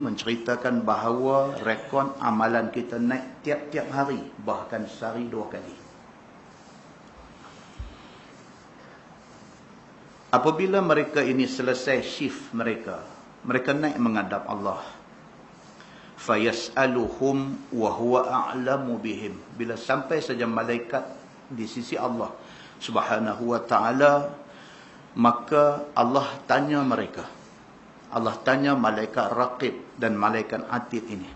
menceritakan bahawa rekod amalan kita naik tiap-tiap hari, bahkan sehari 2 kali. Apabila mereka ini selesai shift mereka naik menghadap Allah. Fayas'aluhum wa huwa a'lamu bihim. Bila sampai saja malaikat di sisi Allah Subhanahu wa taala, maka Allah tanya mereka. Allah tanya malaikat raqib dan malaikat atid ini.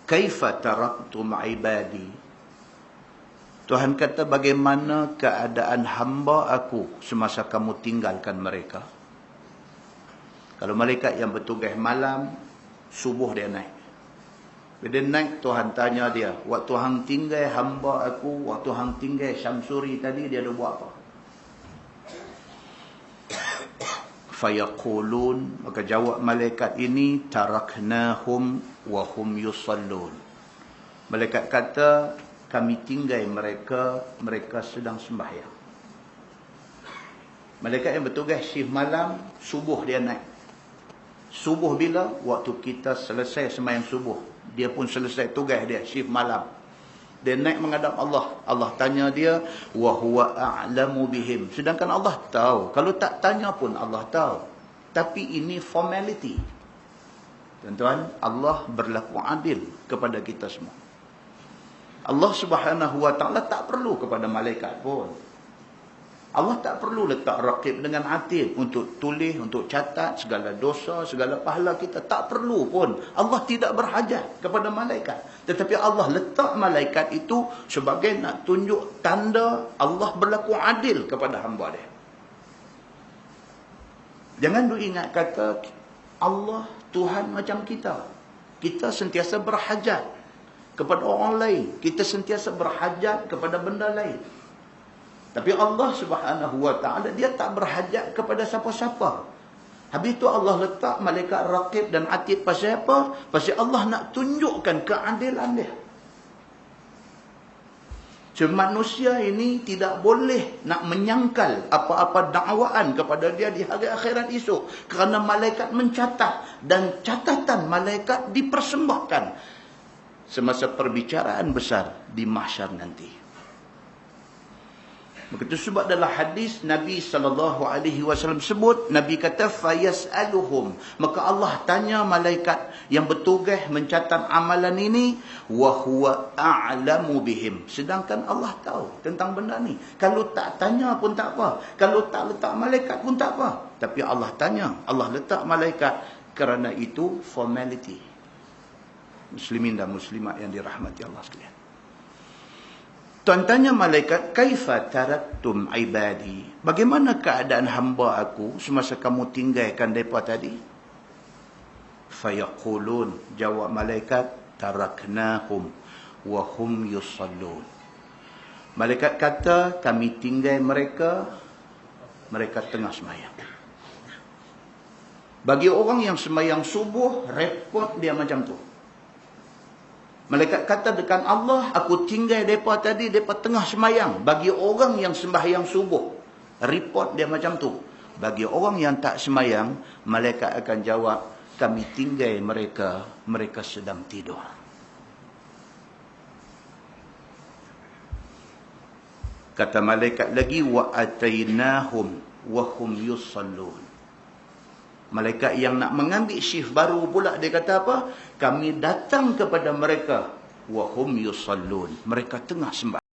Kaifa taraktum ibadi? Tuhan kata, bagaimana keadaan hamba aku semasa kamu tinggalkan mereka? Kalau malaikat yang bertugas malam, subuh dia naik. Bila dia naik, Tuhan tanya dia, waktu hang tinggal hamba aku, waktu hang tinggal Syamsuri tadi, dia ada buat apa? Fayaqulun, maka jawab malaikat ini, taraknahum wa hum yusallun. Malaikat kata, kami tinggal mereka sedang sembahyang. Malaikat yang bertugas shift malam, subuh dia naik. Subuh bila? Waktu kita selesai sembahyang subuh. Dia pun selesai tugas dia, shift malam. Dia naik menghadap Allah. Allah tanya dia, wa huwa a'lamu bihim. Sedangkan Allah tahu. Kalau tak tanya pun Allah tahu. Tapi ini formality. Tuan-tuan, Allah berlaku adil kepada kita semua. Allah Subhanahu wa taala tak perlu kepada malaikat pun. Allah tak perlu letak raqib dengan atid untuk tulis, untuk catat segala dosa, segala pahala kita. Tak perlu pun. Allah tidak berhajat kepada malaikat. Tetapi Allah letak malaikat itu sebagai nak tunjuk tanda Allah berlaku adil kepada hamba dia. Jangan duk ingat kata Allah Tuhan macam kita. Kita sentiasa berhajat kepada orang lain. Kita sentiasa berhajat kepada benda lain. Tapi Allah Subhanahu wa taala dia tak berhajat kepada siapa-siapa. Habis tu Allah letak malaikat raqib dan atid pasal apa? Pasal Allah nak tunjukkan keadilan dia. So, manusia ini tidak boleh nak menyangkal apa-apa dakwaan kepada dia di hari akhirat esok. Kerana malaikat mencatat dan catatan malaikat dipersembahkan semasa perbicaraan besar di mahsyar nanti. Begitu sebab dalam hadis Nabi SAW sebut, Nabi kata fayas'aluhum, maka Allah tanya malaikat yang bertugas mencatat amalan ini, wa huwa a'lamu bihim. Sedangkan Allah tahu tentang benda ni. Kalau tak tanya pun tak apa. Kalau tak letak malaikat pun tak apa. Tapi Allah tanya, Allah letak malaikat, kerana itu formality. Muslimin dan muslimat yang dirahmati Allah sekalian. Tuan tanya malaikat, kaifa taraktum ibadi? Bagaimana keadaan hamba aku semasa kamu tinggalkan mereka tadi? Fayaqulun, jawab malaikat, taraknahum wa hum yusallun. Malaikat kata, kami tinggal mereka tengah sembahyang. Bagi orang yang sembahyang subuh, repot dia macam tu. Malaikat kata dekat Allah, aku tinggal mereka tadi, mereka tengah sembahyang. Bagi orang yang sembahyang subuh, report dia macam tu. Bagi orang yang tak sembahyang, malaikat akan jawab, kami tinggal mereka sedang tidur. Kata malaikat lagi, wa atainahum wa hum yusallun. Malaikat yang nak mengambil shift baru pula, dia kata apa? Kami datang kepada mereka, wa hum yusallun. Mereka tengah sembahyang.